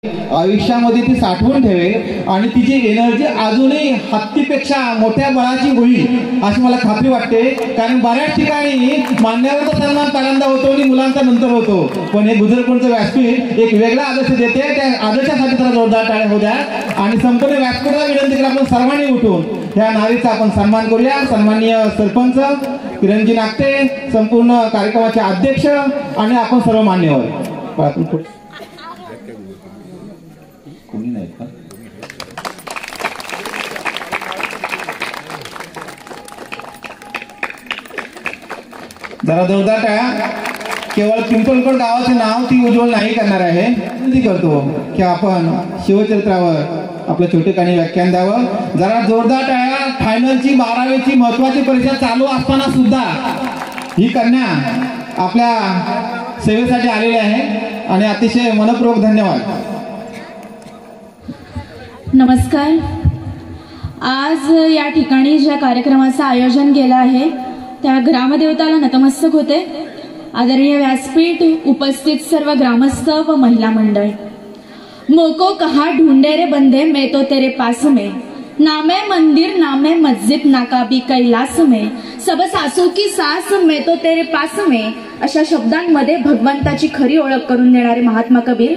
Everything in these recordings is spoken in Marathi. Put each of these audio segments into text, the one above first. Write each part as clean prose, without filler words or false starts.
आयुष्यामध्ये ती साठवून ठेवेल आणि तिची एनर्जी अजूनही हत्तीपेक्षा मोठ्या बळाची होईल अशी मला खात्री वाटते. कारण बऱ्याच ठिकाणी मान्यवरचा सन्मान पहिल्यांदा होतो आणि मुलांचा नंतर होतो, पण हे गुजरकोणचं व्यासपीठ एक वेगळा आदर्श देते. त्या आदर्शासाठी त्याला जोरदार टाळ्या होऊ द्या आणि संपूर्ण व्यासपीठाला विनंती करा आपण सर्वांनी उठून ह्या नारीचा आपण सन्मान करूया. सन्माननीय सरपंच किरणजी नागटे, संपूर्ण कार्यक्रमाचे अध्यक्ष आणि आपण सर्व मान्यवर. कोणी नाही का? जरा जोरदार टाळ्या. केवळ पिंपळकोट गावाचे नाव ती उज्ज्वल नाही करणार आहे. विनंती करतो की आपण शिवचरित्रावर आपलं छोटेखानी व्याख्यान द्यावं. जरा जोरदार टाळ्या. फायनलची 12वीची महत्वाची परीक्षा चालू असताना सुद्धा ही कन्या आपल्या सेवेसाठी आलेली आहे आणि अतिशय मनपूर्वक धन्यवाद. नमस्कार. आज या ठिकाणी ज्या कार्यक्रमाचं आयोजन केलं आहे त्या ग्रामदेवताला नतमस्तक होते. आदरणीय व्यासपीठ, उपस्थित सर्व ग्रामस्थ व महिला मंडळ. मोको कहा ढूंढे रे बंदे मैं तो तेरे पास में, नामे मंदिर नामे मस्जिद नाकाबी कैलास में, सब सासू की सास मैं तो तेरे पास में अशा शब्दांमध्ये भगवंताची खरी ओळख करून देणारे महात्मा कबीर.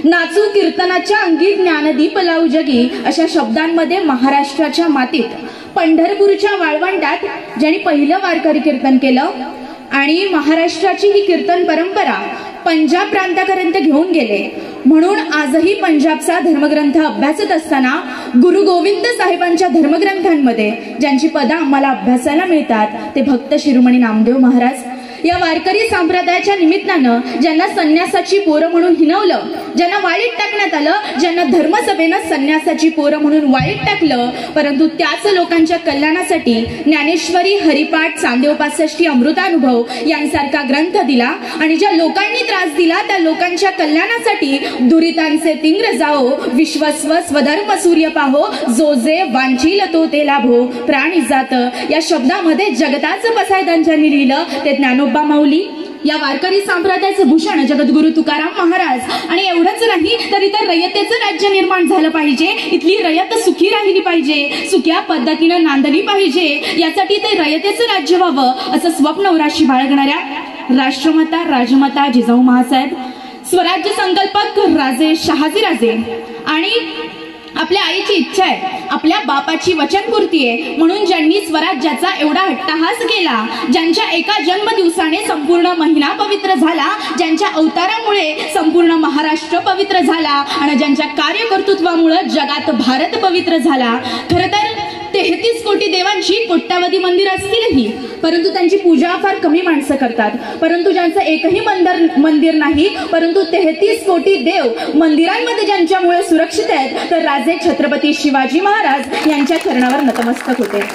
नाचू कीर्तनाच्या अंगी ज्ञानदीप लावू जगी अशा शब्दांमध्ये महाराष्ट्राच्या मातीत पंढरपूरच्या वाळवंटात ज्यांनी पहिलं वारकरी कीर्तन केलं आणि महाराष्ट्राची ही कीर्तन परंपरा पंजाब प्रांतापर्यंत घेऊन गेले. म्हणून आजही पंजाबचा धर्मग्रंथ अभ्यासत असताना गुरु गोविंद साहेबांच्या धर्मग्रंथांमध्ये ज्यांची पदं आम्हाला अभ्यासायला मिळतात ते भक्त शिरोमणी नामदेव महाराज. या वारकरी संप्रदायाच्या निमित्तानं ज्यांना संन्यासाची पोरं म्हणून हिणवलं, ज्यांना वाळीत टाकण्यात आलं, ज्यांना धर्मसभेनं संन्यासाची पोरं म्हणून वाळीत टाकलं, परंतु त्याच लोकांच्या कल्याणासाठी ज्ञानेश्वरी, हरिपाठ, चांदेव 65 अमृतानुभव यांसारखा ग्रंथ दिला आणि ज्या लोकांनी त्रास दिला त्या लोकांच्या कल्याणासाठी दुरितांचे तिंग्र जाओ, विश्वस्व स्वधर्म सूर्य पाहो, जो जे वांछील तो ते लाभो, प्राणी जात या शब्दामध्ये जगताचं पसायदांच्यानी लिहिलं ते ज्ञानोबा माऊली. या वारकरी संप्रदायाचं भूषण जगद्गुरु तुकाराम महाराज. आणि एवढंच नाही तर इथं रयतेचं राज्य निर्माण झालं पाहिजे, इथली रयत सुखी राहिली पाहिजे, सुख्या पद्धतीनं नांदली पाहिजे, यासाठी ते रयतेचं राज्य व्हावं असं स्वप्न उराशी बाळगणाऱ्या राष्ट्रमाता राजमाता जिजाऊ महासाहेब, स्वराज्य संकल्पक राजे शहाजी राजे आणि आपल्या आईची इच्छा आहे, आपल्या बापाची वचनपूर्ती आहे म्हणून ज्यांनी स्वराज्याचा एवढा हट्टहास केला, ज्यांच्या एका जन्मदिवसाने संपूर्ण महिना पवित्र झाला, ज्यांच्या अवतारामुळे संपूर्ण महाराष्ट्र पवित्र झाला आणि ज्यांच्या कार्यकर्तृत्वामुळे जगात भारत पवित्र झाला. खरं तर 33 कोटी देवांची कोट्यावधी मंदिर असतीलही, परंतु त्यांची पूजा फार कमी माणसं करतात. परंतु ज्यांचं एकही मंदिर नाही, परंतु 33 कोटी देव मंदिरांमध्ये ज्यांच्यामुळे सुरक्षित आहेत तर राजे छत्रपती शिवाजी महाराज यांच्या चरणावर नतमस्तक होते.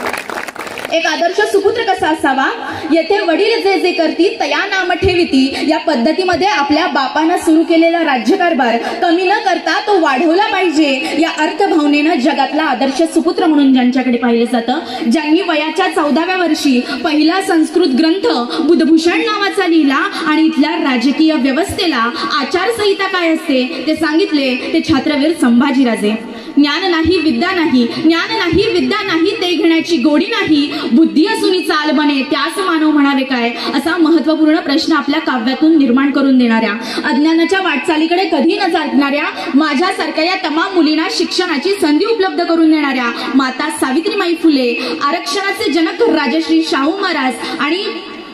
एक आदर्श सुपुत्र कसा असावा, येथे वडील जे जे करती तया नाम ठेविती या पद्धतीमध्ये आपल्या बापानं सुरू केलेला राज्यकारभार कमी न करता तो वाढवला पाहिजे या अर्थभावनेनं जगातला आदर्श सुपुत्र म्हणून ज्यांच्याकडे पाहिलं जातं, ज्यांनी वयाच्या 14व्या वर्षी पहिला संस्कृत ग्रंथ बुधभूषण नावाचा लिहिला आणि इथल्या राजकीय व्यवस्थेला आचारसंहिता काय असते ते सांगितले ते छात्रवीर संभाजीराजे. ज्ञान नाही विद्या नाही, ज्ञान नाही विद्या नाही, ते घेण्याची गोडी नाही, बुद्धी असून चाल बने त्यास मानव म्हणावे काय, असा महत्वपूर्ण प्रश्न आपल्या काव्यातून निर्माण करून देणाऱ्या, अज्ञानाच्या वाटचालीकडे कधी न जाणाऱ्या माझ्यासारख्या या तमाम मुलींना शिक्षणाची संधी उपलब्ध करून देणाऱ्या माता सावित्रीबाई फुले, आरक्षणाचे जनक राजश्री शाहू महाराज आणि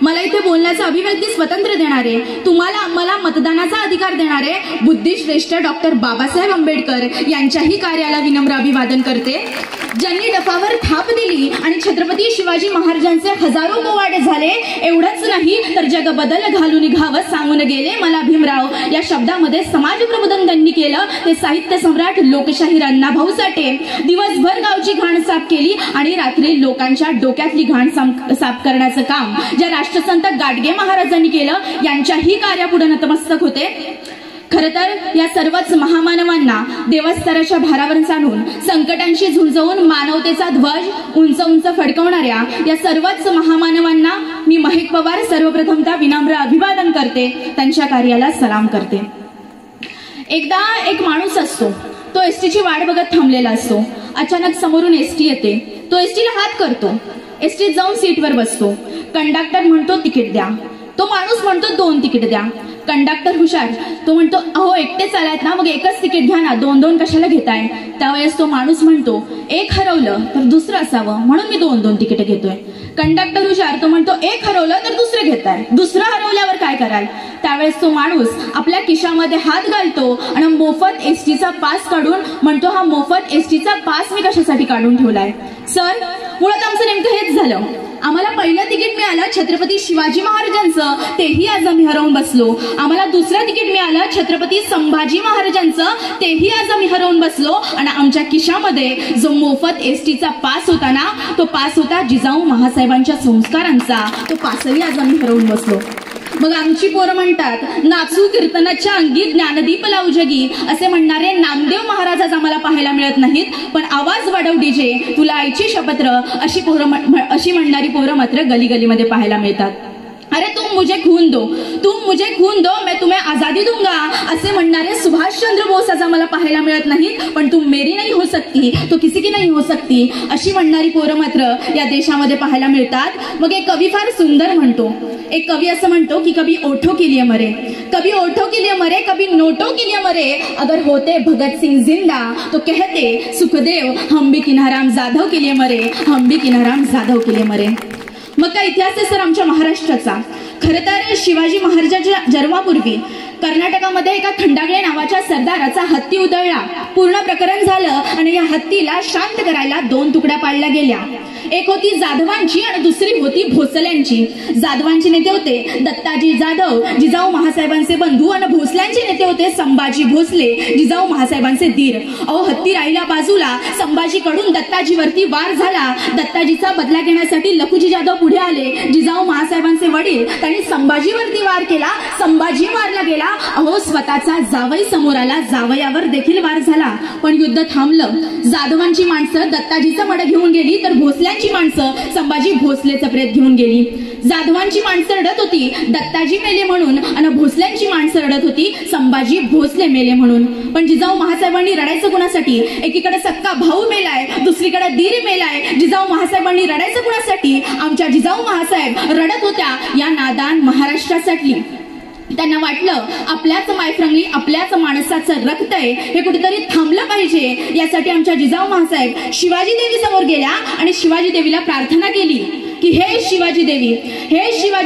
मला इथे बोलण्याचा अभिव्यक्ती स्वातंत्र्य देणारे, तुम्हाला मला मतदानाचा अधिकार देणारे बुद्धिश्रेष्ठ डॉक्टर बाबासाहेब आंबेडकर यांच्याही कार्याला विनम्र अभिवादन करते. ज्यांनी डफावर थाप दिली आणि छत्रपती शिवाजी महाराजांचे हजारो पोवाडे झाले. एवढंच नाही तर जग बदल घालून घावं सांगून गेले मला भीमराव या शब्दामध्ये समाज प्रबोधन त्यांनी केलं ते साहित्य सम्राट लोकशाहीर अण्णाभाऊ साठे. दिवसभर गावची घाण साफ केली आणि रात्री लोकांच्या डोक्यातली घाण साफ करण्याचं काम ज्या राष्ट्रसंत गाडगे महाराजांनी केलं यांच्याही कार्यापुढे नतमस्तक होते. खरं तर या सर्वच महामानवांना देवस्थानाच्या भारावर चालून संकटांशी झुंजवून मानवतेचा ध्वज उंच उंच फडकवणाऱ्या या सर्वच महामानवांना मी महक पवार सर्वप्रथमतः विनम्र अभिवादन करते, त्यांच्या कार्याला सलाम करते. एकदा एक माणूस असतो, तो एसटीची वाट बघत थांबलेला असतो. अचानक समोरून एसटी येते. तो एसटीला हात करतो. एसटीत जाऊन सीटवर बसतो. कंडक्टर म्हणतो तिकीट द्या. तो माणूस म्हणतो 2 तिकीट द्या. कंडक्टर हुशार, तो म्हणतो अहो एकटेच आलात ना, मग एकच तिकीट घ्या ना, 2 कशाला घेताय. त्यावेळेस तो माणूस म्हणतो एक हरवलं तर दुसरं असावं म्हणून मी 2 तिकीट घेतोय. कंडक्टर हुशार, तो म्हणतो एक हरवलं तर दुसरं घेताय, दुसरं हरवल्यावर काय कराल. त्यावेळेस तो माणूस आपल्या खिशामध्ये हात घालतो आणि मोफत एसटीचा पास काढून म्हणतो हा मोफत एसटीचा पास मी कशासाठी काढून ठेवलाय. सर, मुळात आमचं नेमकं हेच झालं. आम्हाला पहिलं तिकीट मिळालं छत्रपती शिवाजी महाराजांचं, तेही आज आम्ही हरवून बसलो. आम्हाला दुसरं तिकीट मिळालं छत्रपती संभाजी महाराजांचं, तेही आज आम्ही हरवून बसलो. आणि आमच्या खिशामध्ये जो मोफत एसटीचा पास होता ना, तो पास होता जिजाऊ महासाहेबांच्या संस्कारांचा. तो पासही आज आम्ही हरवून बसलो. मग आमची पोरं म्हणतात नाचू कीर्तनाच्या अंगी ज्ञानदीप लावू जगी असे म्हणणारे नामदेव महाराज आज आम्हाला पाहायला मिळत नाहीत. पण आवाज वाढव डीजे तुला आईची शपत्र अशी म्हणणारी पोरं मात्र गली गलीमध्ये पाहायला मिळतात. अरे तुम मुझे खून दो मैं तुम्हें आजादी दूंगा असे म्हणणारे सुभाषचंद्र बोस आज आम्हाला पाहायला मिळत नाहीत. पण तुम मेरी नहीं हो सकती तो किसी की नहीं हो सकती अशी म्हणणारी पोरं मात्र या देशामध्ये पाहायला मिळतात. मग एक कवी फार सुंदर म्हणतो. एक कवी असं म्हणतो की कभी ओठों के लिए मरे, कभी ओठों के लिए मरे, कभी नोटों के लिए मरे, अगर होते भगत सिंह जिंदा तो कहते सुखदेव हम भी किनाराम जाधव के लिए मरे, हम भी किनाराम जाधव के लिए मरे. मग काय इतिहास आहे सर आमच्या महाराष्ट्राचा. खरं तर शिवाजी महाराजांच्या जन्मापूर्वी कर्नाटकामध्ये एका खंडागळे नावाच्या सरदाराचा हत्ती उधळला. पूर्ण प्रकरण झालं आणि या हत्तीला शांत करायला 2 तुकड्या पाडल्या गेल्या. एक होती जाधवांची आणि दुसरी होती भोसल्यांची. जाधवांचे नेते होते दत्ताजी जाधव, जिजाऊ महासाहेबांचे बंधू, आणि भोसल्यांचे नेते होते संभाजी भोसले, जिजाऊ महासाहेबांचे दीर. अहो हत्ती राहिला बाजूला, संभाजीकडून दत्ताजीवरती वार झाला. दत्ताजीचा बदला घेण्यासाठी लखुजी जाधव पुढे आले. जिजाऊ महासाहेबांचे वडील त्यांनी संभाजीवरती वार केला. संभाजी मारला गेला. अहो स्वतःचा जावई समोर आला, जावयावर देखील वार झाला. पण युद्ध थांबलं. जाधवांची माणसं दत्ताजीचं मड घेऊन गेली तर भोसल्यांची माणसं संभाजी भोसलेचं प्रेत घेऊन गेली. जाधवांची माणसं रडत होती दत्ताजी मेले म्हणून आणि भोसल्यांची माणसं रडत होती संभाजी भोसले मेले म्हणून. पण जिजाऊ महासाहेबांनी रडायचं कुणासाठी. एकीकडे सक्का भाऊ मेलाय, दुसरीकडे दीर मेलाय. जिजाऊ महासाहेबांनी रडायचं कुणासाठी. आमच्या जिजाऊ महासाहेब रडत होत्या या नादान महाराष्ट्रासाठी. त्यांना वाटलं आपल्याच मायफ्रंगली आपल्याच माणसाचं रक्त आहे, हे कुठेतरी थांबलं पाहिजे. यासाठी आमच्या जिजाऊ महासाहेब शिवाजी देवी समोर गेल्या आणि शिवाजी देवीला प्रार्थना केली की हे शिवाजी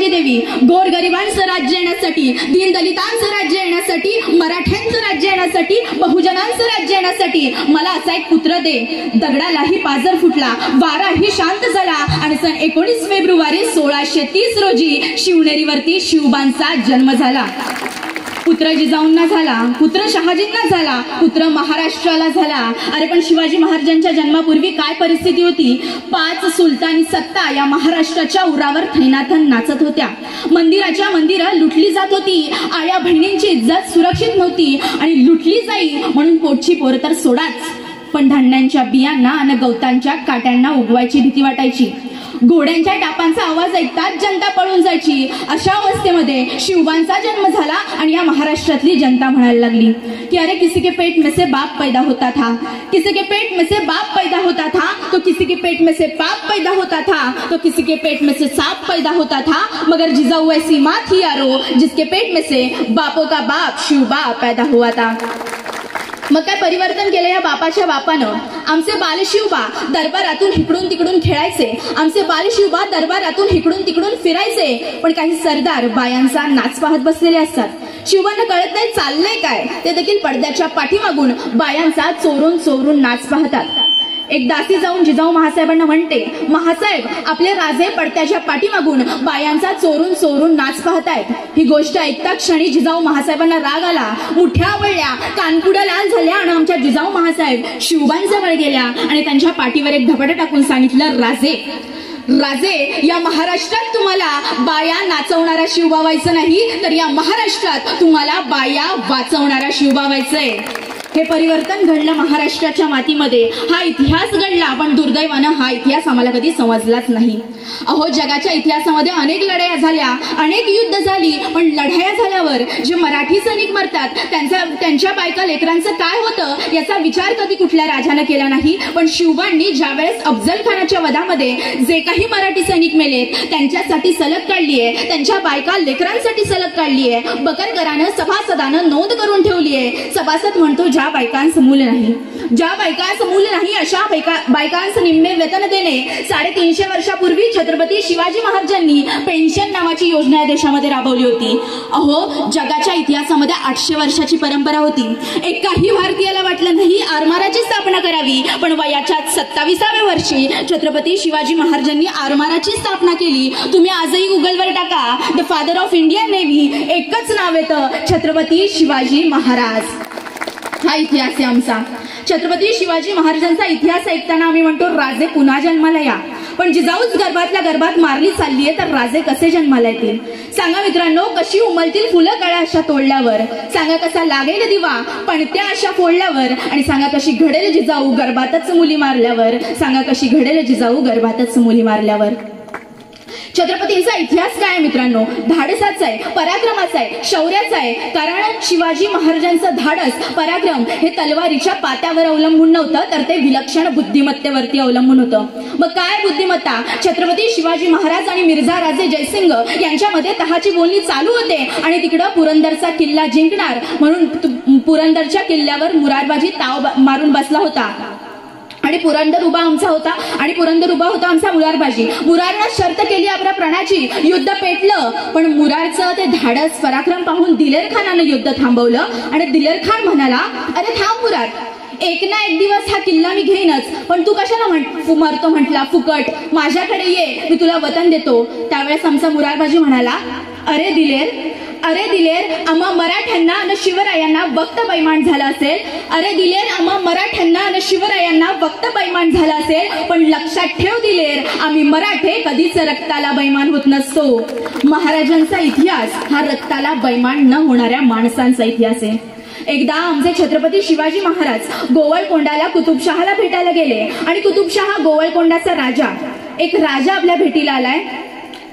देवी गोरगरिबांचं राज्य येण्यासाठी, दीनदलितांचं राज्य येण्यासाठी, मराठ्यांचं राज्य येण्यासाठी, बहुजनांचं राज्य येण्यासाठी मला असा एक पुत्र दे. दगडालाही पाजर फुटला, वाराही शांत झाला आणि सन 19 फेब्रुवारी 1630 रोजी शिवनेरीवरती शिवबांचा जन्म झाला. पुत्र जिजाऊंना झाला, पुत्र शहाजींना झाला, पुत्र महाराष्ट्राला झाला. अरे पण शिवाजी महाराजांच्या जन्मापूर्वी काय परिस्थिती होती. 5 सुलतानी सत्ता या महाराष्ट्राच्या उरावर थैनाथन नाचत होत्या. मंदिराच्या मंदिरं लुटली जात होती. आया बहिणींची इज्जत सुरक्षित नव्हती आणि लुटली जाईल म्हणून पोटची पोरं तर सोडाच, पण धान्यांच्या बियांना आणि गवतांच्या काट्यांना उगवायची भीती वाटायची. घोड्यांच्या टापांचा आवाज ऐकताच जनता पळून जायची. अशा अवस्थेमध्ये शिवबांचा जन्म झाला आणि या महाराष्ट्रातली जनता म्हणायला लागली की अरे किसी के पेट में से बाप पैदा होता था, किसी के पेट में से बाप पैदा होता था, तो किसी के पेट में से पाप पैदा होता था, तो किसी के पेट में से सांप पैदा होता था, मगर जिजाऊ ऐसी माँ थी यारो जिसके पेट में से बापों का बाप शिवबा पैदा हुआ था. मग काय परिवर्तन केलं या बापाच्या बापानं. आमचे बालशिवबा दरबारातून इकडून तिकडून खेळायचे, आमचे बालशिवबा दरबारातून इकडून तिकडून फिरायचे. पण काही सरदार बायांचा नाच पाहत बसलेले असतात. शिवबांना कळत नाही चाललंय काय. ते देखील पडद्याच्या पाठीमागून बायांचा चोरून चोरून नाच पाहतात. एक दासी जाऊन जिजाऊ महासाहेबांना म्हणते महासाहेब आपले राजे पडद्याच्या पाठीमागून बायांचा चोरून चोरून नाच पाहतायत. ही गोष्ट ऐकता क्षणी जिजाऊ महासाहेबांना राग आला, मुठ्या आवळल्या, कानपुड्या लाल झाल्या आणि आमच्या जिजाऊ महासाहेब शिवबांजवळ गेल्या आणि त्यांच्या पाठीवर एक धपाटा टाकून सांगितलं राजे या महाराष्ट्रात तुम्हाला बाया नाचवणारा शिवबा व्हायचं नाही, तर या महाराष्ट्रात तुम्हाला बाया वाचवणारा शिवबा व्हायचंय. हे परिवर्तन घडलं महाराष्ट्राच्या मातीमध्ये, हा इतिहास घडला, पण दुर्दैवानं हा इतिहास आम्हाला कधी समजलाच नाही. अहो, जगाच्या इतिहासामध्ये अनेक लढाया झाल्या, अनेक युद्ध झाली, पण लढाया झाल्यावर जे मराठी सैनिक मरतात त्यांच्या बायका लेकरांचं काय होतं याचा विचार कधी कुठल्या राजानं केला नाही. पण शिवबांनी ज्यावेळेस अफजल खानाच्या वधामध्ये जे काही मराठी सैनिक मेलेत त्यांच्यासाठी सलग काढलीये, त्यांच्या बायका लेकरांसाठी सलग काढलीये. बकरकरानं सभासदानं नोंद करून ठेवलीये. सभासद म्हणतो ज्या बायकांचं मूल नाही, ज्या बायकांचं मूल नाही अशा बायकांचं निम्मे वेतन देणे. 350 वर्षापूर्वी छत्रपती शिवाजी महाराजांनी पेन्शन नावाची योजना या देशामध्ये राबवली होती. अहो, जगाच्या इतिहासामध्ये 800 वर्षाची परंपरा होती. एकाही भारतीयाला वाटलं नाही आरमाराची स्थापना करावी, पण वयाच्या 27व्या वर्षी छत्रपती शिवाजी महाराजांनी आरमाराची स्थापना केली. तुम्ही आजही गुगलवर टाका, the father of Indian navy, एकच नाव येतं, छत्रपती शिवाजी महाराज. हा इतिहास आहे आमचा. छत्रपती शिवाजी महाराजांचा इतिहास ऐकताना आम्ही म्हणतो राजे पुन्हा जन्माला या, पण जिजाऊच गर्भातल्या गर्भात मारली चाललीये तर राजे कसे जन्माला येतील? सांगा मित्रांनो, कशी उमलतील फुलं कळ्या अशा तोडल्यावर, सांगा कसा लागेल दिवा पणत्या अशा फोडल्यावर, आणि सांगा कशी घडेल जिजाऊ गर्भातच मुली मारल्यावर, सांगा कशी घडेल जिजाऊ गर्भातच मुली मारल्यावर. छत्रपतींचा इतिहास काय आहे मित्रांनो? धाडसाचा आहे, पराक्रमाचा आहे, शौर्याचा आहे. कारण शिवाजी महाराजांचं धाडस, पराक्रम हे तलवारीच्या पात्यावर अवलंबून नव्हतं, तर ते विलक्षण बुद्धिमत्तेवरती अवलंबून होतं. मग काय बुद्धिमत्ता? छत्रपती शिवाजी महाराज आणि मिर्झा राजे जयसिंग यांच्यामध्ये तहाची बोलणी चालू होते, आणि तिकडं पुरंदरचा किल्ला जिंकणार म्हणून पुरंदरच्या किल्ल्यावर मुरारबाजी ताव मारून बसला होता, आणि पुरंदर उभा आमचा होता, आणि पुरंदर उभा होता आमचा मुरारबाजी. मुरारनं शर्त केली आपल्या प्राणाची, युद्ध पेटलं, पण मुरारचं ते धाडस पराक्रम पाहून दिलेर खानानं युद्ध थांबवलं, आणि दिलेर खान म्हणाला, अरे थांब मुरार, एक ना एक दिवस हा किल्ला मी घेईनच, पण तू कशाला मरतो म्हटला, फुकट, माझ्याकडे ये, मी तुला वतन देतो. त्यावेळेस आमचा मुरारबाजी म्हणाला, अरे दिलेर, आम्हा मराठ्यांना आणि शिवरायांना वक्त बैमान झाला असेल, अरे दिलेर, आम्हा मराठ्यांना आणि शिवरायांना वक्त बैमान झाला असेल, पण लक्षात ठेव दिलेर, आम्ही मराठे कधीच रक्ताला बैमान होत नसतो. महाराजांचा इतिहास हा रक्ताला बैमान न होणाऱ्या माणसांचा इतिहास आहे. एकदा आमचे छत्रपती शिवाजी महाराज गोवळकोंडाला कुतुबशहाला भेटायला गेले, आणि कुतुबशहा गोवळकोंडाचा राजा, एक राजा आपल्या भेटीला आलाय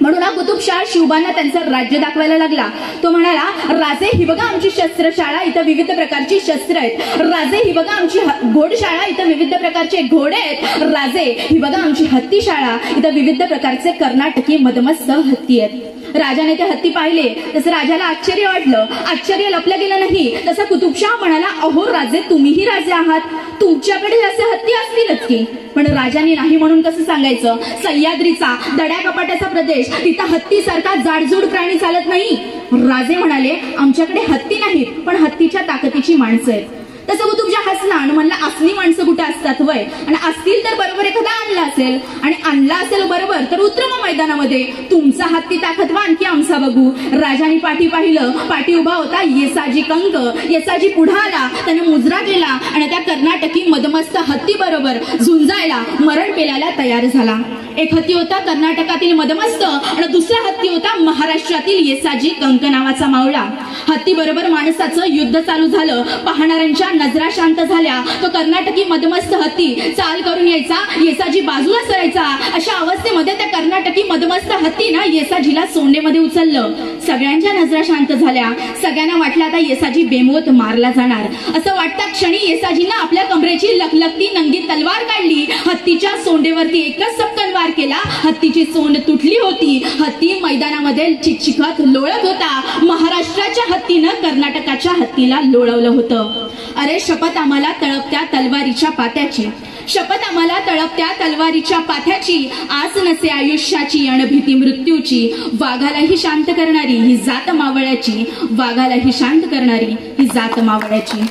म्हणून हा कुतुबशाह शिवबांना त्यांचं राज्य दाखवायला लागला. तो म्हणाला, राजे ही बघा आमची शस्त्रशाळा, इथं विविध प्रकारची शस्त्र आहेत. राजे ही बघा आमची घोडशाळा, इथं विविध प्रकारचे घोडे आहेत. राजे ही बघा आमची हत्तीशाळा, इथं विविध प्रकारचे कर्नाटकी मदमस्त हत्ती आहेत. राजाने ते हत्ती पाहिले तसं राजाला आश्चर्य वाटलं. आश्चर्य लपलं गेलं नाही. तसा कुतुबशाह म्हणाला, अहो राजे, तुम्हीही राजे आहात, तुमच्याकडे असे हत्ती असतीलच की. पण राजाने नाही म्हणून कसं सांगायचं? सह्याद्रीचा दड्या कपाट्याचा प्रदेश, तिथं हत्तीसारखा जाडजूड प्राणी चालत नाही. राजे म्हणाले, आमच्याकडे हत्ती नाहीत, पण हत्तीच्या ताकदीची माणसं आहेत. तसं कुतुबशाह हसला आणि म्हणला, असली माणसं कुठे असतात वय, आणि असतील तर बरोबर एखादा आणला असेल, आणि आणला असेल बरोबर तर उतरवा मैदानामध्ये, तुमचा हत्ती ताकदवान की आमचा बघू. राजाने पाठी पाहिलं, पाठी उभा होता येसाजी कंक. येसाजी पुढे आला, त्याने मुजरा केला, आणि त्या कर्नाटकी मदमस्त हत्ती बरोबर झुंजायला, मरण पेलायला तयार झाला. एक हत्ती होता कर्नाटकातील मदमस्त, आणि दुसरा हत्ती होता महाराष्ट्रातील येसाजी कंक नावाचा मावळा. हत्ती बरोबर माणसाचं युद्ध चालू झालं. पाहणाऱ्यांच्या नजरा शांत झाल्या. तो कर्नाटकी मदमस्त हत्ती चाल करून यायचा, येसाजी बाजूला सरायचा. अशा अवस्थेमध्ये त्या कर्नाटकी मदमस्त हत्तीनं येसाजीला सोंडेमध्ये उचललं. सगळ्यांच्या नजरा शांत झाल्या. सगळ्यांना वाटलं आता येसाजी बेमोत मारला जाणार. असं वाटता क्षणी येसाजीनं आपल्या कमरेची लखलखती नंगी तलवार काढली. हत्तीच्या सोंडेवरती एकच सपकन वार केला. हत्तीची सोंड तुटली होती. हत्ती मैदानामध्ये चिकचिकत लोळत होता. महाराष्ट्राच्या हत्तीनं कर्नाटकाच्या हत्तीला लोळवलं होतं. अरे शपथ आम्हाला तळपत्या तलवारीच्या पात्याची, शपथ आम्हाला तळपत्या तलवारीच्या पाथ्याची, आस नसे आयुष्याची अणभीती मृत्यूची. वाघालाही शांत करणारी ही जात मावळ्याची, वाघालाही शांत करणारी ही जात मावळ्याची.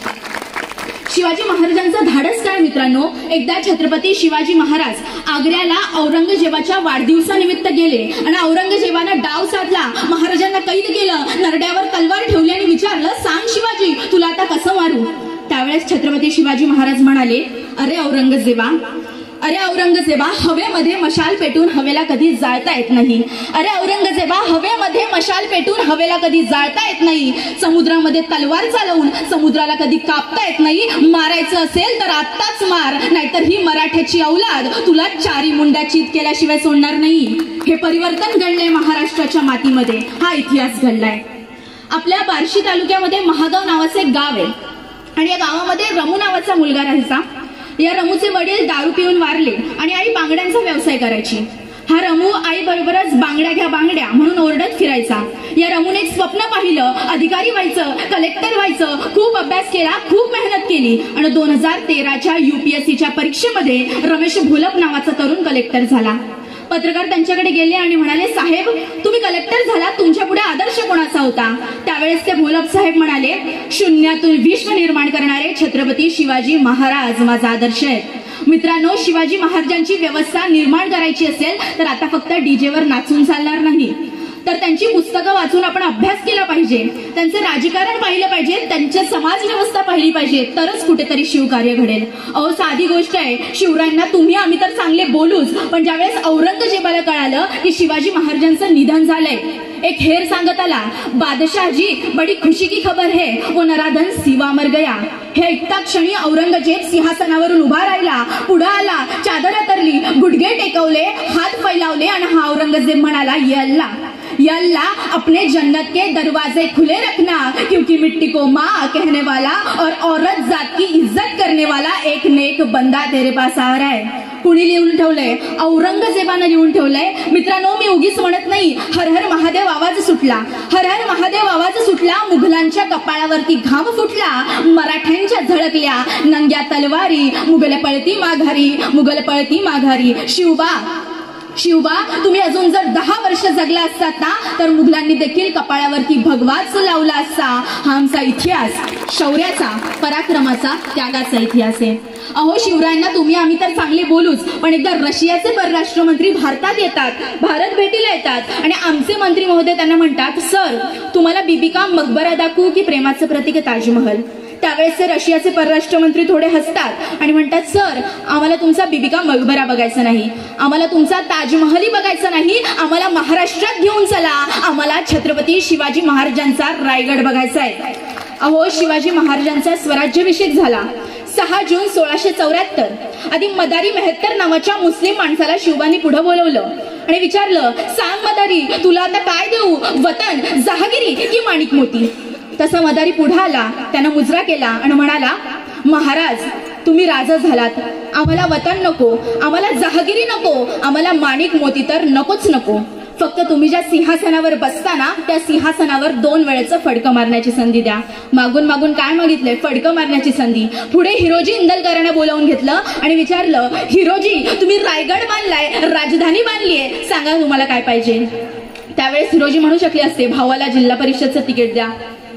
शिवाजी महाराजांचं धाडस काय मित्रांनो? एकदा छत्रपती शिवाजी महाराज आग्र्याला औरंगजेबाच्या वाढदिवसानिमित्त गेले, आणि औरंगजेबानं डाव साधला. महाराजांना कैद केलं, नरड्यावर तलवार ठेवली, आणि विचारलं, सांग शिवाजी, तुला आता कसं मारू? त्यावेळेस छत्रपती शिवाजी महाराज म्हणाले, अरे औरंगजेबा, अरे औरंगजेबा, हवेमध्ये मशाल पेटून हवेला कधी जाळता येत नाही. अरे औरंगजेबा, हवेमध्ये मशाल पेटून हवेला कधी जाळता येत नाही. समुद्रामध्ये तलवार चालवून समुद्राला कधी कापता येत नाही. मारायचं असेल तर आत्ताच मार, नाहीतर ही मराठ्याची औलाद तुला चारी मुंड्या चित केल्याशिवाय सोडणार नाही. हे परिवर्तन घडलंय महाराष्ट्राच्या मातीमध्ये. हा इतिहास घडलाय. आपल्या बार्शी तालुक्यामध्ये महागाव नावाचं एक गाव आहे आणि या गावामध्ये रमू नावाचा मुलगा राहायचा. या रमूचे वडील दारू पिऊन वारले आणि आई बांगड्यांचा व्यवसाय करायची. हा रमू आई बरोबरच बांगड्या घ्या बांगड्या म्हणून ओरडत फिरायचा. या रमूने एक स्वप्न पाहिलं, अधिकारी व्हायचं, कलेक्टर व्हायचं. खूप अभ्यास केला, खूप मेहनत केली आणि 2013च्या UPSCच्या परीक्षेमध्ये रमेश भोलप नावाचा तरुण कलेक्टर झाला. पत्रकार त्यांच्याकडे गेले आणि म्हणाले, साहेब तुम्ही कलेक्टर झाला, तुमच्या पुढे आदर्श कोणाचा होता? त्यावेळेस ते भोलप साहेब म्हणाले, शून्यातून विश्व निर्माण करणारे छत्रपती शिवाजी महाराज माझा आदर्श आहे. मित्रांनो, शिवाजी महाराजांची व्यवस्था निर्माण करायची असेल तर आता फक्त डीजेवर नाचून चालणार नाही, तर त्यांची पुस्तकं वाचून आपण अभ्यास केला पाहिजे, त्यांचं राजकारण पाहिलं पाहिजे, त्यांची समाज व्यवस्था पाहिली पाहिजे, तरच कुठेतरी शिवकार्य घडेल. अहो साधी गोष्ट आहे, शिवरायांना तुम्ही आम्ही तर चांगले बोलूच, पण ज्यावेळेस औरंगजेबाला कळालं की शिवाजी महाराजांचं निधन झालंय, एक हेर सांगत आला, बादशाहजी बडी खुशी की खबर है, वो नराधन सिवा मर गया. हे ऐकता क्षणी औरंगजेब सिंहासनावरून उभा राहिला, पुढे आला, चादर अंतरली, गुडघे टेकवले, हात फैलावले आणि हा औरंगजेब म्हणाला, या अल्लाह अपने जन्नत के दरवाजे खुले रखना, क्योंकि मिट्टी को माँ कहने वाला और औरत जात की इज्जत करने वाला एक नेक बंदा तेरे पास आ रहा है. कुणी लिहून ठेवलंय? औरंगजेबानं लिहून ठेवलंय. मित्रांनो, मी उगीच म्हणत नाही. हर हर महादेव आवाज सुटला, हर हर महादेव आवाज सुटला. मुघलांच्या कपाळावरती घाम फुटला, मराठ्यांच्या झळकल्या नंग्या तलवारी. मुघल पळती माघारी, मुघल पळती माघारी. शिवबा तुम्ही अजून जर 10 वर्ष जगला असतात ना, तर मुघलांनी देखील कपाळावरती भगवाच लावला असता. हा आमचा इतिहास शौर्याचा, पराक्रमाचा, त्यागाचा इतिहास आहे. अहो शिवरायांना तुम्ही आम्ही तर चांगले बोलूच, पण एकदा रशियाचे परराष्ट्र मंत्री भारतात येतात, भारत भेटीला येतात आणि आमचे मंत्री महोदय त्यांना म्हणतात, सर तुम्हाला बीबी का मकबरा दाखवू की प्रेमाचं प्रतीक ताजमहल? त्यावेळेस ते रशियाचे परराष्ट्र मंत्री थोडे हसतात आणि म्हणतात, सर आम्हाला तुमचा बीबी का मकबरा बघायचा नाही, आम्हाला तुमचा ताजमहलही बघायचा नाही, आम्हाला महाराष्ट्रात घेऊन चला, आम्हाला छत्रपती शिवाजी महाराजांचा रायगड बघायचा आहे. अहो शिवाजी महाराजांचा स्वराज्याभिषेक झाला 6 जून 1674. आधी मदारी मेहत्तर नावाच्या मुस्लिम माणसाला शिवबांनी पुढे बोलवलं आणि विचारलं, सांग मदारी तुला आता काय देऊ, वतन, जहागिरी की माणिक मोती? तसा मदारी पुढे आला, त्यानं मुजरा केला आणि म्हणाला, महाराज तुम्ही राजा झालात, आम्हाला वतन नको, आम्हाला जहागिरी नको, आम्हाला माणिक मोती तर नकोच नको. फक्त तुम्ही ज्या सिंहासनावर बसताना त्या सिंहासनावर 2 वेळेचं फडकं मारण्याची संधी द्या. मागून मागून काय मागितलंय? फडकं मारण्याची संधी. पुढे हिरोजी इंदलकरांना बोलावून घेतलं आणि विचारलं, हिरोजी तुम्ही रायगड बांधलाय, राजधानी बांधलीये, सांगा तुम्हाला काय पाहिजे? त्यावेळेस हिरोजी म्हणू शकले असते, भावाला जिल्हा परिषदचं तिकीट द्या,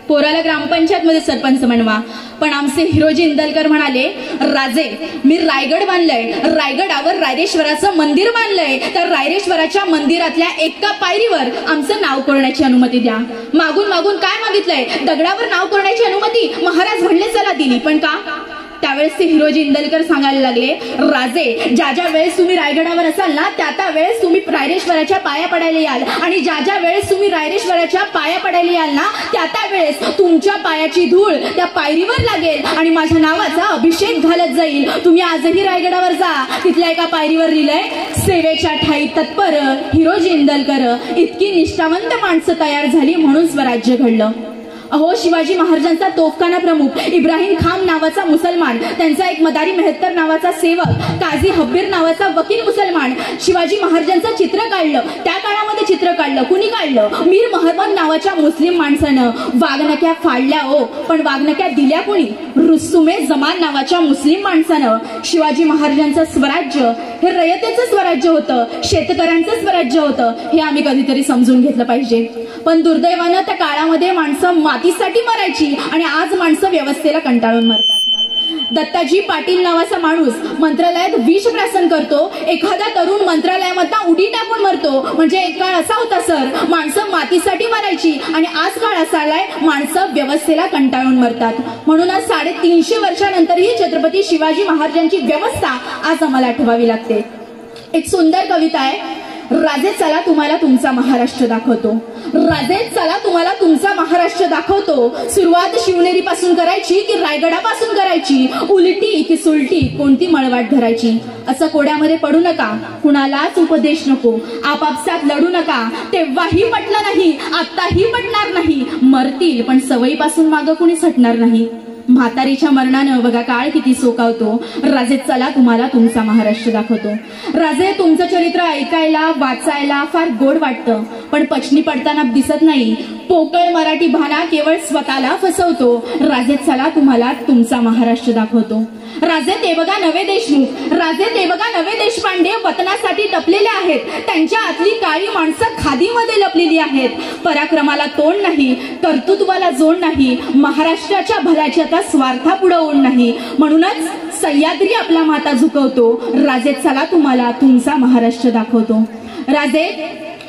पोराला ग्रामपंचायत मध्ये सरपंच बनवा. पण आमचे हिरोजी इंदलकर म्हणाले, राजे मी रायगड बांधलंय, रायगडावर रायरेश्वराचं मंदिर बांधलंय, तर रायरेश्वराच्या मंदिरातल्या एका पायरीवर आमचं नाव कोरण्याची अनुमती द्या. मागून मागून काय मागितलंय? दगडावर नाव कोरण्याची अनुमती. महाराज म्हणले चला, दिली. पण का? त्यावेळेस ते हिरोजी इंदलकर सांगायला लागले, राजे ज्या वेळेस तुम्ही रायगडावर असाल ना, त्या वेळेस तुम्ही रायरेश्वराच्या पाया पडायला याल, आणि ज्या वेळेस तुम्ही रायरेश्वराच्या पाया पडायला याल ना, त्या वेळेस तुमच्या पायाची धूळ त्या पायरीवर लागेल आणि माझ्या नावाचा अभिषेक घालत जाईल. तुम्ही आजही रायगडावर जा, तिथल्या एका पायरीवर लिहिलंय, सेवेच्या ठाई तत्पर हिरोजी इंदलकर. इतकी निष्ठावंत माणसं तयार झाली म्हणून स्वराज्य घडलं. अहो शिवाजी महाराजांचा तोफखाना प्रमुख इब्राहिम खान नावाचा मुसलमान, त्यांचा एक मदारी मेहत्तर नावाचा सेवक, काझी हब्बीर नावाचा वकील मुसलमान शिवाजी महाराजांचं चित्र काढलं. त्या काळामध्ये चित्र काढलं. कुणी काढलं? मीर महम्मद नावाच्या मुस्लिम माणसानं. वाघनक्या फाडल्या हो, पण वाघनक्या दिल्या कुणी? रुस्तुमे जमान नावाच्या मुस्लिम माणसानं. शिवाजी महाराजांचं स्वराज्य हे रयतेचं स्वराज्य होतं, शेतकऱ्यांचं स्वराज्य होतं, हे आम्ही कधीतरी समजून घेतलं पाहिजे. पण दुर्दैवानं त्या काळामध्ये माणसं मातीसाठी मरायची आणि आज माणसं व्यवस्थेला कंटाळून मरतात. दत्ताजी पाटील नावाचा माणूस मंत्रालयात विषप्राशन करतो, एखादा तरुण मंत्रालयामधला उडी टाकून मरतो. म्हणजे एक काळ असा होता सर, माणसं मातीसाठी मरायची आणि आज काळ असा आलाय माणसं व्यवस्थेला कंटाळून मरतात. म्हणूनच 350 वर्षानंतरही छत्रपती शिवाजी महाराजांची व्यवस्था आज आम्हाला आठवावी लागते. एक सुंदर कविता आहे, राजे चला तुम्हाला तुमचा महाराष्ट्र दाखवतो. राजे चला तुम्हाला तुमचा महाराष्ट्र दाखवतो. सुरुवात शिवनेरी पासून करायची की रायगडापासून करायची, उलटी की सुलटी कोणती मळवाट धरायची. असं कोड्यामध्ये पडू नका, कुणालाच उपदेश नको, आपापसात लढू नका. तेव्हाही पटलं नाही, आत्ताही पटणार नाही. मरतील पण सवयीपासून मागं कुणीच हटणार नाही. म्हातारीच्या मरणानं बघा काळ किती सोकावतो. राजे चला तुम्हाला तुमचा महाराष्ट्र दाखवतो. राजे तुमचं चरित्र ऐकायला वाचायला फार गोड वाटतं, पण पचनी पडताना दिसत नाही. पोकळ मराठी भाना केवळ स्वतःला फसवतो. राजे चला तुम्हाला तुमचा महाराष्ट्र दाखवतो. राजे ते बघा नवे देशमुख, राजे ते बघा नवे देशपांडे वतनासाठी टपलेले आहेत. त्यांच्या आतली काळी माणसं खादीमध्ये लपलेली आहेत. पराक्रमाला तोंड नाही, कर्तृत्वाला जोड नाही, महाराष्ट्राच्या भल्याच्या स्वार्थापुढे ओढ नाही. म्हणूनच सह्याद्री आपला माता झुकवतो. राजे चला तुम्हाला तुमचा महाराष्ट्र दाखवतो. राजे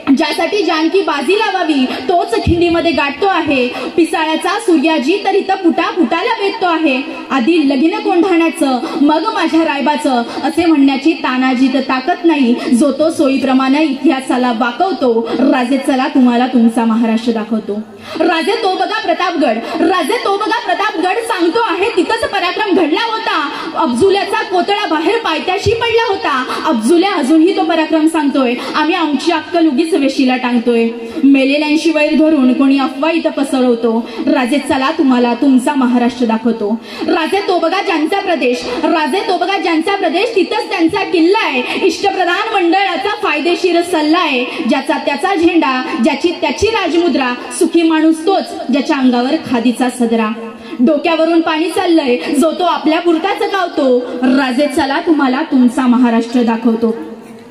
ज्यासाठी जानकी बाजी लावावी तोच खिंडीमध्ये गाठतो आहे. पिसाळ्याचा सूर्याजी तर इथं फुटाला भेटतो आहे. आधी लगीन कोंढाण्याचं मग माझ्या रायबाचं असे म्हणण्याची तानाजीत ताकद नाही. जो तो सोयीप्रमाणे इतिहासाला वाकवतो. राजे चला तुम्हाला तुमचा महाराष्ट्र दाखवतो. राजे तो बघा प्रतापगड, राजे तो बघा प्रतापगड सांगतो आहे तिथंच पराक्रम घडला होता. अफजुल्याचा कोतळा बाहेर पायथ्याशी पडला होता. अफजुल्या अजूनही तो पराक्रम सांगतोय. आम्ही आमची अक्कल उगीच वेशीला टांगतोय. मेलेल्यांशी वैर धरून कोणी अफवा इथं पसरवतो. राजे चला तुम्हाला तुमचा महाराष्ट्र दाखवतो. राजे तो बघा ज्यांचा प्रदेश, राजे तो बघा ज्यांचा प्रदेश तिथंच त्यांचा किल्ला आहे. इष्टप्रधान मंडळाचा फायदेशीर सल्ला आहे. ज्याचा त्याचा झेंडा, ज्याची त्याची राजमुद्रा, सुखी माणूस तोच ज्याच्या अंगावर खादीचा सदरा. डोक्यावरून पाणी चाललंय जो तो आपल्या पुरताच गावतो. राजे चला तुम्हाला तुमचा महाराष्ट्र दाखवतो.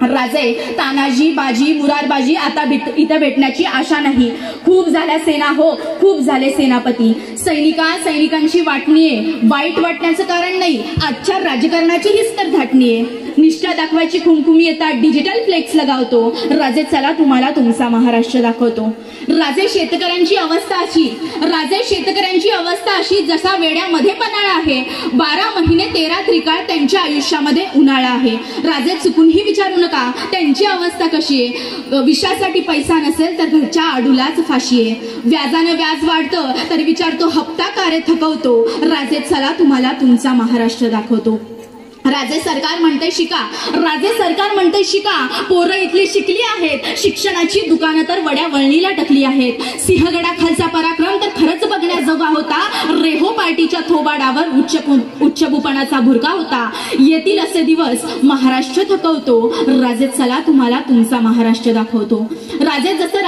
राजे तानाजी बाजी मुरारबाजी आता इथं भेटण्याची आशा नाही. खूप झाल्या सेना हो, खूप झाले सेनापती. सैनिकांची वाटणी आहे, वाईट वाटण्याचं कारण नाही. आजच्या राजकारणाची हीच तर धाटणी आहे. निष्ठा दाखवायची खुमखुमी येतात, डिजिटल फ्लेक्स लगावतो. राजे चला तुम्हाला तुमचा महाराष्ट्र दाखवतो. राजे शेतकऱ्यांची अवस्था अशी, राजे शेतकऱ्यांची अवस्था अशी जसा वेड्यामध्ये पन्हाळा आहे. 12 महिने 13 त्रिकाळ त्यांच्या आयुष्यामध्ये उन्हाळा आहे. राजे चुकूनही विचारू नका त्यांची अवस्था कशी आहे. विषासाठी पैसा नसेल तर घरच्या आडूलाच फाशी आहे. व्याजानं व्याज वाढतं तर विचारतो हप्ता कार्य थकवतो. राजे चला तुम्हाला तुमचा महाराष्ट्र दाखवतो. राजे सरकार म्हणते शिका, राजे सरकार म्हणते शिका. पोरं इथली शिकली आहेत, शिक्षणाची दुकानं तर वड्या वळणीला टकली आहेत. सिंहगडाखालचा पराक्रम तर खरंच बघण्याजोगा होता. रेहो पार्टीच्या थोबाडावर उच्चभूपणाचा भुरका होता. येतील असे दिवस महाराष्ट्र थकवतो. राजे चला तुम्हाला तुमचा महाराष्ट्र दाखवतो. राजे जसं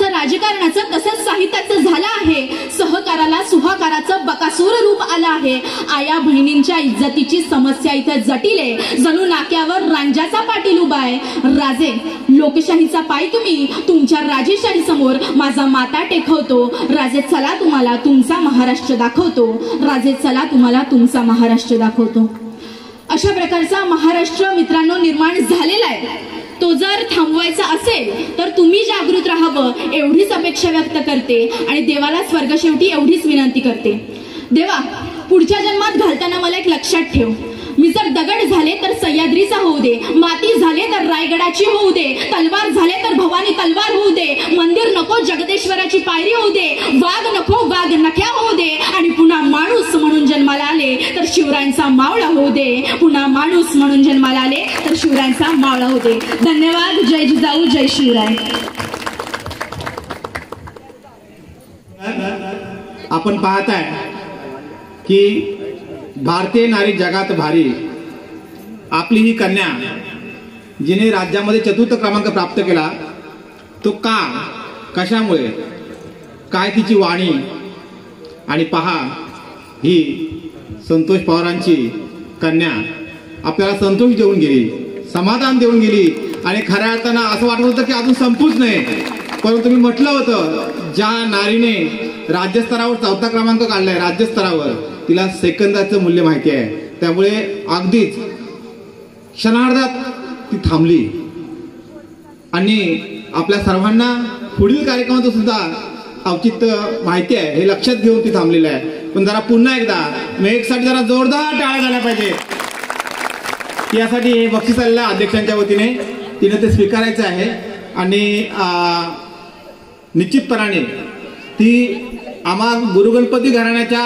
राजकारणाचं तसंच साहित्याचं झालं आहे. सहकाराला सुहाकाराचं बकासूर रूप आलं आहे. आया बहिणींच्या इज्जतीची समस्या इथं जटिल आहे. जणू नाक्यावर रांजाचा पाटील उभा आहे. राजे लोकशाहीचा पाय तुम्ही तुमच्या राजेशाही समोर माझा माता टेकवतो. राजे चला तुम्हाला तुमचा महाराष्ट्र दाखवतो. राजे चला तुम्हाला तुमचा महाराष्ट्र दाखवतो. अशा प्रकारचा महाराष्ट्र मित्रांनो निर्माण झालेला आहे. तो जर थांबवायचा असेल तर तुम्ही जागृत राहावं एवढीच अपेक्षा व्यक्त करते आणि देवाला स्वर्ग शेवटी एवढीच विनंती करते. देवा पुढच्या जन्मात घालताना मला एक लक्षात ठेव. मी जर दगड झाले तर सह्याद्रीचा होऊ दे, माती झाले तर रायगडाची होऊ दे, तलवार झाले तर भवानी तलवार होऊ दे, मंदिर नको जगदेश्वराची पायरी होऊ दे, वाघ नको वाघ नख्या होऊ दे आणि पुन्हा माणूस म्हणून जन्माला आले तर शिवरायांचा मावळा होऊ दे. पुन्हा माणूस म्हणून जन्माला आले तर शिवरायांचा मावळा होऊ दे. धन्यवाद. जय जिजाऊ जय शिवराय. आपण पाहताय की भारतीय नारी जगात भारी आपली ही कन्या जिने राज्यामध्ये 4th क्रमांक प्राप्त केला तो का कशामुळे काय तिची वाणी. आणि पहा ही संतोष पवारांची कन्या आपल्याला संतोष देऊन गेली, समाधान देऊन गेली. आणि खऱ्या अर्थानं असं वाटत होतं की अजून संपूच नाही, परंतु मी म्हटलं होतं ज्या नारीने राज्यस्तरावर 4था क्रमांक काढलाय राज्यस्तरावर तिला सेकंदाचं मूल्य माहिती आहे. त्यामुळे अगदीच क्षणार्धात ती थांबली आणि आपल्या सर्वांना पुढील कार्यक्रमाचं सुद्धा औचित्य माहिती आहे हे लक्षात घेऊन ती थांबलेली आहे. पण जरा पुन्हा एकदा मेघसाठी जरा जोरदार टाळ्या झाल्या पाहिजे. यासाठी हे बक्षीस आलेलं आहे अध्यक्षांच्या वतीने, तिने ते स्वीकारायचं आहे आणि निश्चितपणाने ती आम्हा गुरुगणपती घराण्याच्या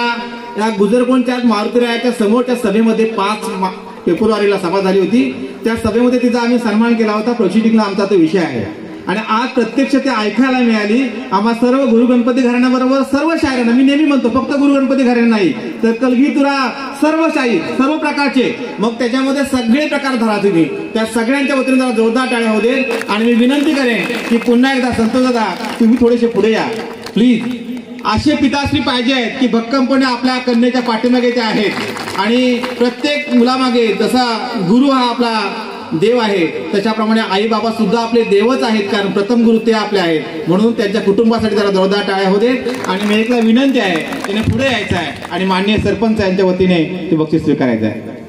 या गुजरकोणच्या मारुतीरायाच्या समोरच्या सभेमध्ये 5 फेब्रुवारीला सभा झाली होती. त्या सभेमध्ये तिचा आम्ही सन्मान केला होता. प्रोसिडिंगला आमचा तो विषय आहे आणि आज प्रत्यक्ष ते ऐकायला मिळाली. आम्हा सर्व गुरुगणपती घराण्याबरोबर सर्व शाहिरांना, मी नेहमी म्हणतो फक्त गुरुगणपती घराण्या नाही तर कलगीतुरा सर्व शाहीर सर्व प्रकारचे, मग त्याच्यामध्ये सगळे प्रकार धरा तुम्ही, त्या सगळ्यांच्या वतीने जरा जोरदार टाळ्या होऊ दे. आणि मी विनंती करेन की पुन्हा एकदा संतोष दादा तुम्ही थोडेसे पुढे या प्लीज. असे पिताश्री पाहिजे आहेत की भक्कमपणे आपल्या कन्येच्या पाठीमागे ते आहेत आणि प्रत्येक मुलामागे जसा गुरु हा आपला देव आहे त्याच्याप्रमाणे आई बाबा सुद्धा आपले देवच आहेत, कारण प्रथम गुरु ते आपले आहेत. म्हणून त्यांच्या कुटुंबासाठी जरा जोरदार टाळ्या होऊ देत. आणि मी एकला विनंती आहे त्याने पुढे यायचं आहे आणि माननीय सरपंच यांच्या वतीने ते बक्षीस स्वीकारायचं आहे.